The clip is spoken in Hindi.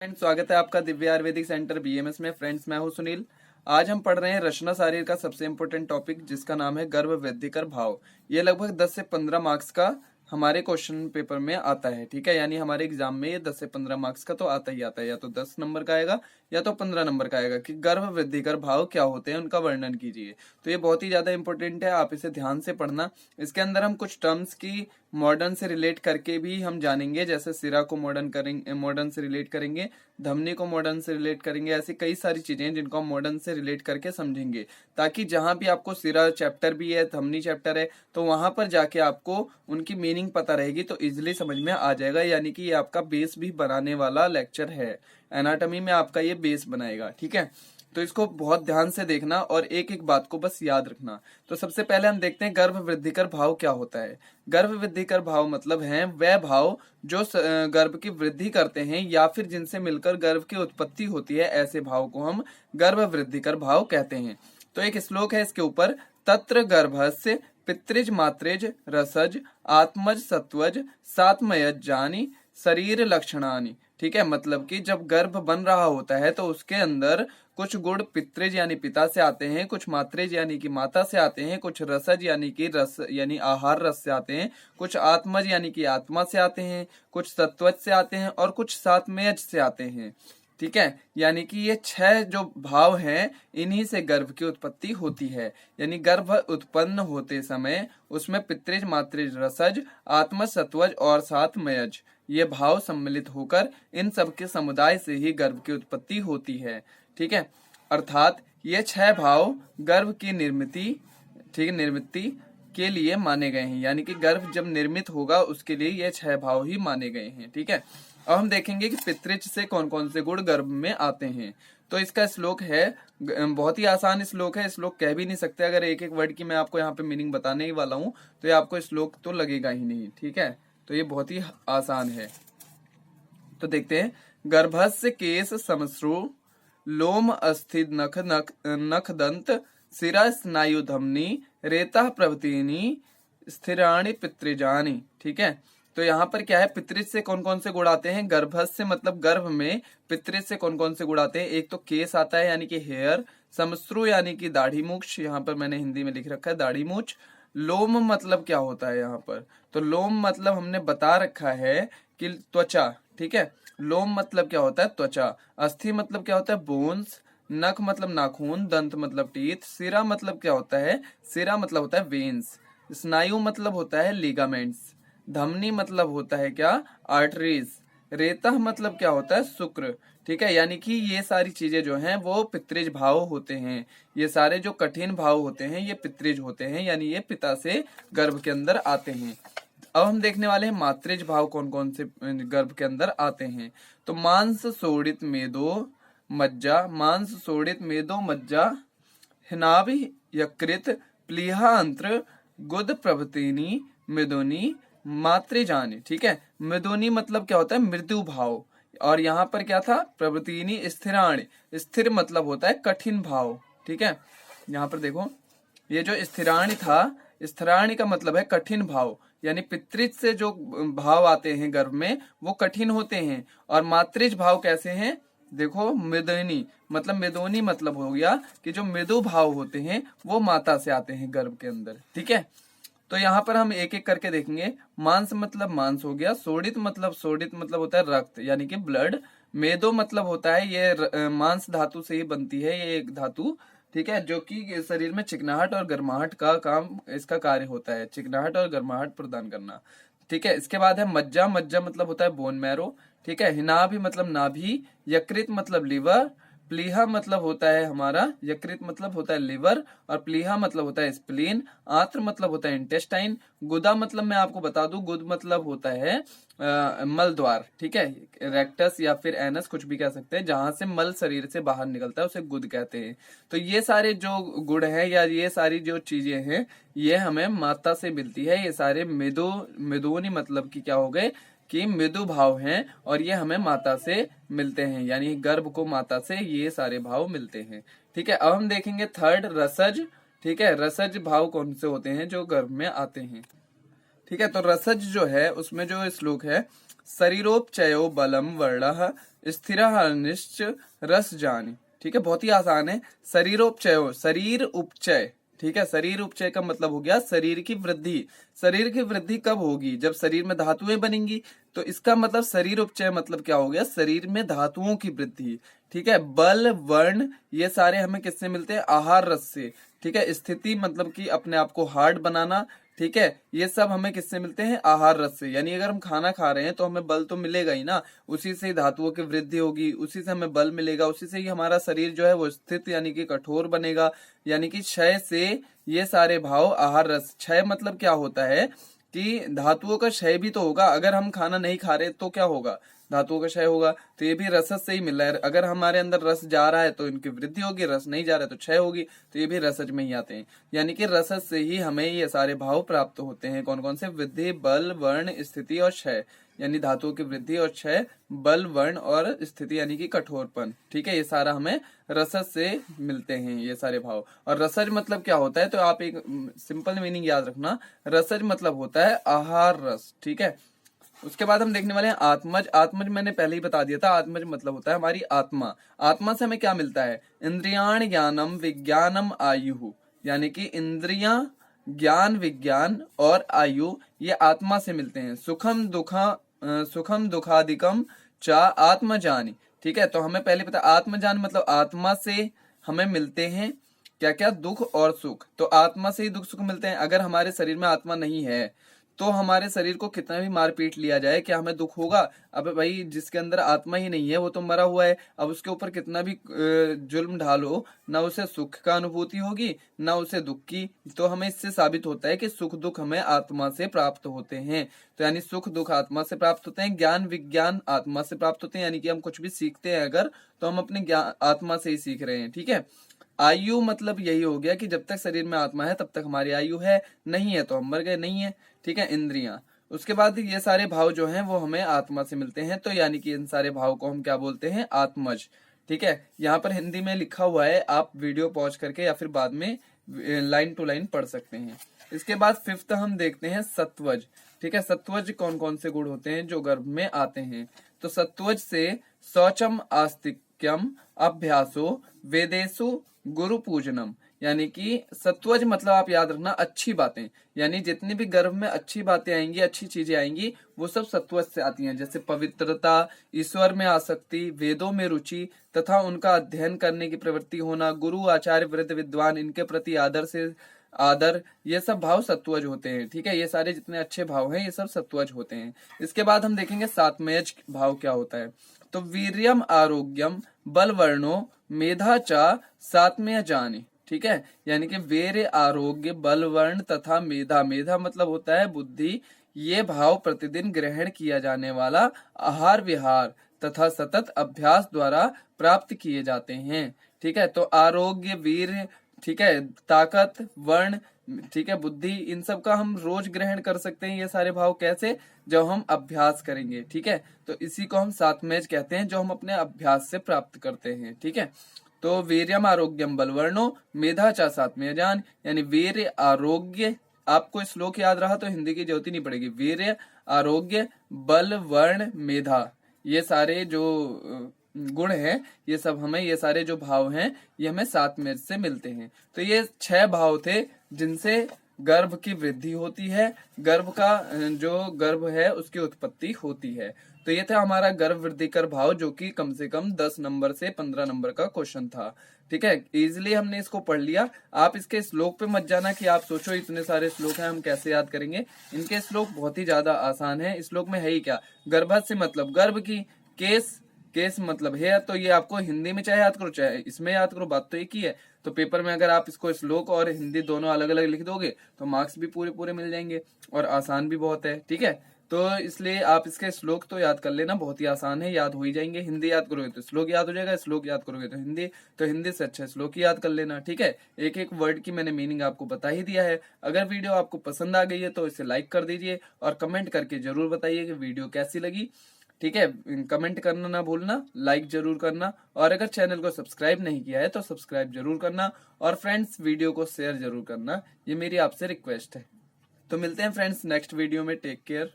फ्रेंड्स, स्वागत है आपका दिव्य आयुर्वेदिक सेंटर बीएमएस में। फ्रेंड्स, मैं हूं सुनील। आज हम पढ़ रहे हैं रचना शारीर का सबसे इम्पोर्टेंट टॉपिक, जिसका नाम है गर्भ वृद्धिकर भाव। ये लगभग 10 से 15 मार्क्स का हमारे क्वेश्चन पेपर में आता है। ठीक है, यानी हमारे एग्जाम में ये 10 से 15 मार्क्स का तो आता ही आता है। या तो 10 नंबर का आएगा या तो 15 नंबर का आएगा कि गर्भ वृद्धिकर भाव क्या होते हैं, उनका वर्णन कीजिए। तो ये बहुत ही ज्यादा इंपॉर्टेंट है, आप इसे ध्यान से पढ़ना। इसके अंदर हम कुछ टर्म्स की मॉडर्न से रिलेट करके भी हम जानेंगे, जैसे सिरा को मॉडर्न से रिलेट करेंगे, धमनी को मॉडर्न से रिलेट करेंगे। ऐसी कई सारी चीजें हैं जिनको हम मॉडर्न से रिलेट करके समझेंगे, ताकि जहां भी आपको सिरा चैप्टर भी है, धमनी चैप्टर है, तो वहां पर जाके आपको उनकी मीनिंग पता रहेगी तो इजिली समझ में आ जाएगा। यानी कि ये आपका बेस भी बनाने वाला लेक्चर है। एनाटॉमी में आपका ये बेस बनाएगा। ठीक है, तो इसको बहुत ध्यान से देखना और एक एक बात को बस याद रखना। तो सबसे पहले हम देखते हैं गर्भ वृद्धिकर भाव क्या होता है। गर्भ वृद्धिकर भाव मतलब है वह भाव जो गर्भ की वृद्धि करते हैं या फिर जिनसे मिलकर गर्भ की उत्पत्ति होती है, ऐसे भाव को हम गर्भ वृद्धिकर भाव कहते हैं। तो एक श्लोक है इसके ऊपर, तत्र गर्भस्य पितृज मातृज रसज आत्मज सत्वज सात्मयज जानी शरीर लक्षणानि। ठीक है, मतलब कि जब गर्भ बन रहा होता है तो उसके अंदर कुछ गुण पितृज यानी पिता से आते हैं, कुछ मातृज यानी कि माता से आते हैं, कुछ रसज यानी कि रस यानी आहार रस से आते हैं, कुछ आत्मज यानी कि आत्मा से आते हैं, कुछ सत्वज से आते हैं और कुछ सात्मयज से आते हैं। ठीक है, यानी कि ये 6 जो भाव हैं, इन्हीं से गर्भ की उत्पत्ति होती है। यानी गर्भ उत्पन्न होते समय उसमें पितृज मातृज रसज आत्मज सत्वज और सात्मयज ये भाव सम्मिलित होकर इन सब के समुदाय से ही गर्भ की उत्पत्ति होती है। ठीक है, अर्थात ये 6 भाव गर्भ की निर्मित के लिए माने गए हैं। यानी कि गर्भ जब निर्मित होगा उसके लिए ये 6 भाव ही माने गए हैं। ठीक है, अब हम देखेंगे कि पितृज से कौन कौन से गुण गर्भ में आते हैं। तो इसका श्लोक है, बहुत ही आसान श्लोक है, श्लोक कह भी नहीं सकते। अगर एक एक वर्ड की मैं आपको यहाँ पे मीनिंग बताने ही वाला हूँ तो ये आपको श्लोक तो लगेगा ही नहीं। ठीक है, तो ये बहुत ही आसान है। तो देखते हैं, गर्भस्य केश समश्रु लोम अस्थि नख दंत सिरा स्नायु धमनी रेता प्रभृतिनी स्थिराणि पितृजानी। ठीक है, तो यहाँ पर क्या है, पितृज से कौन कौन से गुण आते हैं। गर्भस्य मतलब गर्भ में पितृज से कौन कौन से गुण आते हैं। एक तो केस आता है यानी कि हेयर, समश्रु यानी कि दाढ़ी मूछ, यहाँ पर मैंने हिंदी में लिख रखा है दाढ़ी मूछ। लोम मतलब क्या होता है यहाँ पर, तो लोम मतलब हमने बता रखा है कि त्वचा। ठीक है, लोम मतलब क्या होता है, त्वचा। अस्थि मतलब क्या होता है, बोन्स। नख मतलब नाखून, दंत मतलब टीथ। सिरा मतलब क्या होता है, सिरा मतलब होता है वेन्स। स्नायु मतलब होता है लिगामेंट्स। धमनी मतलब होता है क्या, आर्टरीज। रेता मतलब क्या होता है, शुक्र। ठीक है, यानी कि ये सारी चीजें जो हैं वो पितृज भाव होते हैं। ये सारे जो कठिन भाव होते हैं ये पितृज होते हैं, यानी ये पिता से गर्भ के अंदर आते हैं। अब हम देखने वाले हैं मातृज भाव कौन कौन से गर्भ के अंदर आते हैं। तो मांस सोडित मेदो मज्जा, मांस सोडित मेदो मज्जा हिनाभि यकृत प्लीहा अंत्र गुद प्रभृतिनी मेदोनी मातृजानी। ठीक है, मेदोनी मतलब क्या होता है, मृदु भाव। और यहाँ पर क्या था, प्रभृतिनी स्थिराणि, स्थिर मतलब होता है कठिन भाव। ठीक है, यहाँ पर देखो, ये जो स्थिराणि था, स्थिराणि का मतलब है कठिन भाव। यानी पितृज से जो भाव आते हैं गर्भ में वो कठिन होते हैं। और मातृज भाव कैसे हैं, देखो, मेदोनी मतलब हो गया कि जो मृदु भाव होते हैं वो माता से आते हैं गर्भ के अंदर। ठीक है, तो यहाँ पर हम एक एक करके देखेंगे। मांस मतलब मांस हो गया, सोडित मतलब होता है रक्त यानी कि ब्लड। मेदो मतलब होता है ये मांस धातु से ही बनती है ये एक धातु। ठीक है, जो कि शरीर में चिकनाहट और गर्माहट का काम इसका कार्य होता है, चिकनाहट और गर्माहट प्रदान करना। ठीक है, इसके बाद है मज्जा, मज्जा मतलब होता है बोन मैरो। ठीक है, हिनाभि मतलब नाभि, यकृत मतलब लिवर, प्लीहा मतलब होता है हमारा, यकृत मतलब होता है लिवर और प्लीहा मतलब होता है स्प्लीन, आंत्र मतलब होता है इंटेस्टाइन, गुदा मतलब मैं आपको बता दूं, गुद मतलब होता है मल द्वार। ठीक है, रेक्टस या फिर एनस कुछ भी कह सकते हैं, जहां से मल शरीर से बाहर निकलता है उसे गुद कहते हैं। तो ये सारे जो गुण है या ये सारी जो चीजें हैं ये हमें माता से मिलती है। ये सारे मेदोनी मतलब की क्या हो गए कि मृदु भाव हैं और ये हमें माता से मिलते हैं, यानी गर्भ को माता से ये सारे भाव मिलते हैं। ठीक है, अब हम देखेंगे थर्ड, रसज। ठीक है, रसज भाव कौन से होते हैं जो गर्भ में आते हैं। ठीक है, तो रसज जो है उसमें जो श्लोक है, शरीरोपचयो बलम वर्णः स्थिरानिश्च रस जानी। ठीक है, बहुत ही आसान है। शरीरोपचय हो, शरीर उपचय। ठीक है, शरीर उपचय का मतलब हो गया शरीर की वृद्धि। शरीर की वृद्धि कब होगी? जब शरीर में धातुएं बनेंगी। तो इसका मतलब शरीर उपचय मतलब क्या हो गया? शरीर में धातुओं की वृद्धि। ठीक है, बल वर्ण ये सारे हमें किससे मिलते हैं? आहार रस से। ठीक है, स्थिति मतलब कि अपने आप को हार्ड बनाना। ठीक है, ये सब हमें किससे मिलते हैं? आहार रस से। यानी अगर हम खाना खा रहे हैं तो हमें बल तो मिलेगा ही ना, उसी से ही धातुओं की वृद्धि होगी, उसी से हमें बल मिलेगा, उसी से ही हमारा शरीर जो है वो स्थित यानी कि कठोर बनेगा। यानी कि क्षय से ये सारे भाव आहार रस। क्षय मतलब क्या होता है कि धातुओं का क्षय भी तो होगा। अगर हम खाना नहीं खा रहे तो क्या होगा? धातुओं का क्षय होगा। तो ये भी रसद से ही मिल रहा है। अगर हमारे अंदर रस जा रहा है तो इनकी वृद्धि होगी, रस नहीं जा रहा है तो क्षय होगी। तो ये भी रसज में ही आते हैं। यानी कि रसद से ही हमें ये सारे भाव प्राप्त होते हैं। कौन कौन से? वृद्धि, बल, वर्ण, स्थिति और क्षय। यानी धातुओं की वृद्धि और क्षय, बल, वर्ण और स्थिति यानी कि कठोरपन। ठीक है, ये सारा हमें रसद से मिलते हैं ये सारे भाव। और रसज मतलब क्या होता है? तो आप एक सिंपल मीनिंग याद रखना, रसज मतलब होता है आहार रस। ठीक है, उसके बाद हम देखने वाले हैं आत्मज। आत्मज मैंने पहले ही बता दिया था, आत्मज मतलब होता है हमारी आत्मा। आत्मा से हमें क्या मिलता है? इंद्रियाण ज्ञानम विज्ञानम आयु। यानी कि इंद्रियां, ज्ञान, विज्ञान और आयु ये आत्मा से मिलते हैं। सुखम दुखादिकम चा आत्मजानी। ठीक है, तो हमें पहले पता आत्मजान मतलब आत्मा से हमें मिलते हैं क्या क्या? दुख और सुख। तो आत्मा से ही दुख सुख मिलते हैं। अगर हमारे शरीर में आत्मा नहीं है तो हमारे शरीर को कितना भी मार पीट लिया जाए, क्या हमें दुख होगा? अब भाई जिसके अंदर आत्मा ही नहीं है वो तो मरा हुआ है। अब उसके ऊपर कितना भी जुल्म ढालो, ना उसे सुख का अनुभूति होगी ना उसे दुख की। तो हमें इससे साबित होता है कि सुख दुख हमें आत्मा से प्राप्त होते हैं। तो यानी सुख दुख आत्मा से प्राप्त होते हैं, ज्ञान विज्ञान आत्मा से प्राप्त होते हैं। यानी कि हम कुछ भी सीखते हैं अगर, तो हम अपने ज्ञान आत्मा से ही सीख रहे हैं। ठीक है, आयु मतलब यही हो गया कि जब तक शरीर में आत्मा है तब तक हमारी आयु है, नहीं है तो हम मर गए, नहीं है। ठीक है, इंद्रियां। उसके बाद ये सारे भाव जो हैं वो हमें आत्मा से मिलते हैं। तो यानी कि इन सारे भाव को हम क्या बोलते हैं? आत्मज। ठीक है, यहाँ पर हिंदी में लिखा हुआ है, आप वीडियो पॉज करके या फिर बाद में लाइन टू लाइन पढ़ सकते हैं। इसके बाद फिफ्थ हम देखते हैं सत्वज। ठीक है, सत्वज कौन कौन से गुण होते हैं जो गर्भ में आते हैं? तो सत्वज से शौचम आस्तिक्यम अभ्यासो वेदेशु गुरु पूजनम। यानी कि सत्वज मतलब आप याद रखना अच्छी बातें। यानी जितनी भी गर्भ में अच्छी बातें आएंगी, अच्छी चीजें आएंगी, वो सब सत्वज से आती हैं। जैसे पवित्रता, ईश्वर में आसक्ति, वेदों में रुचि तथा उनका अध्ययन करने की प्रवृत्ति होना, गुरु आचार्य वृद्ध विद्वान इनके प्रति आदर, ये सब भाव सत्वज होते हैं। ठीक है, ये सारे जितने अच्छे भाव हैं ये सब सत्वज होते हैं। इसके बाद हम देखेंगे सात्मयज भाव क्या होता है। तो वीर्यम आरोग्यम बलवर्णो मेधा चा सात्मय जानी। ठीक है, यानी कि वीर्य, आरोग्य, बल, वर्ण तथा मेधा। मेधा मतलब होता है बुद्धि। ये भाव प्रतिदिन ग्रहण किया जाने वाला आहार विहार तथा सतत अभ्यास द्वारा प्राप्त किए जाते हैं। ठीक है, तो आरोग्य, वीर्य, ठीक है, ताकत, वर्ण, ठीक है, बुद्धि, इन सब का हम रोज ग्रहण कर सकते हैं। ये सारे भाव कैसे? जब हम अभ्यास करेंगे। ठीक है, तो इसी को हम सात्मज कहते हैं जो हम अपने अभ्यास से प्राप्त करते हैं। ठीक है, तो वीर्यम आरोग्यम बलवर्णो मेधा चा सात्मय जान। यानी वीर्य, आरोग्य, आपको श्लोक याद रहा तो हिंदी की जरूरत ही नहीं पड़ेगी। वीर्य, आरोग्य, बल, वर्ण, मेधा, ये सारे जो गुण है, ये सब हमें, ये सारे जो भाव हैं ये हमें सात्मज से मिलते हैं। तो ये 6 भाव थे जिनसे गर्भ की वृद्धि होती है, गर्भ का जो गर्भ है उसकी उत्पत्ति होती है। तो ये था हमारा गर्भ वृद्धि कर भाव, जो कि कम से कम 10 नंबर से 15 नंबर का क्वेश्चन था। ठीक है, इजिली हमने इसको पढ़ लिया। आप इसके श्लोक पे मत जाना कि आप सोचो इतने सारे श्लोक हैं हम कैसे याद करेंगे। इनके श्लोक बहुत ही ज्यादा आसान है। श्लोक में है ही क्या? गर्भस्थ से मतलब गर्भ की, केस मतलब है, तो ये आपको हिंदी में चाहे याद करो चाहे इसमें याद करो, बात तो एक ही है। तो पेपर में अगर आप इसको श्लोक और हिंदी दोनों अलग अलग लिख दोगे तो मार्क्स भी पूरे पूरे मिल जाएंगे और आसान भी बहुत है। ठीक है, तो इसलिए आप इसके श्लोक तो याद कर लेना, बहुत ही आसान है, याद हो ही जाएंगे। हिंदी याद करोगे तो श्लोक याद हो जाएगा, श्लोक याद करोगे तो हिंदी, तो हिंदी से अच्छा श्लोक ही याद कर लेना। ठीक है, एक एक वर्ड की मैंने मीनिंग आपको बता ही दिया है। अगर वीडियो आपको पसंद आ गई है तो इसे लाइक कर दीजिए और कमेंट करके जरूर बताइए कि वीडियो कैसी लगी। ठीक है, कमेंट करना ना भूलना, लाइक जरूर करना, और अगर चैनल को सब्सक्राइब नहीं किया है तो सब्सक्राइब जरूर करना, और फ्रेंड्स वीडियो को शेयर जरूर करना, ये मेरी आपसे रिक्वेस्ट है। तो मिलते हैं फ्रेंड्स नेक्स्ट वीडियो में। Take care.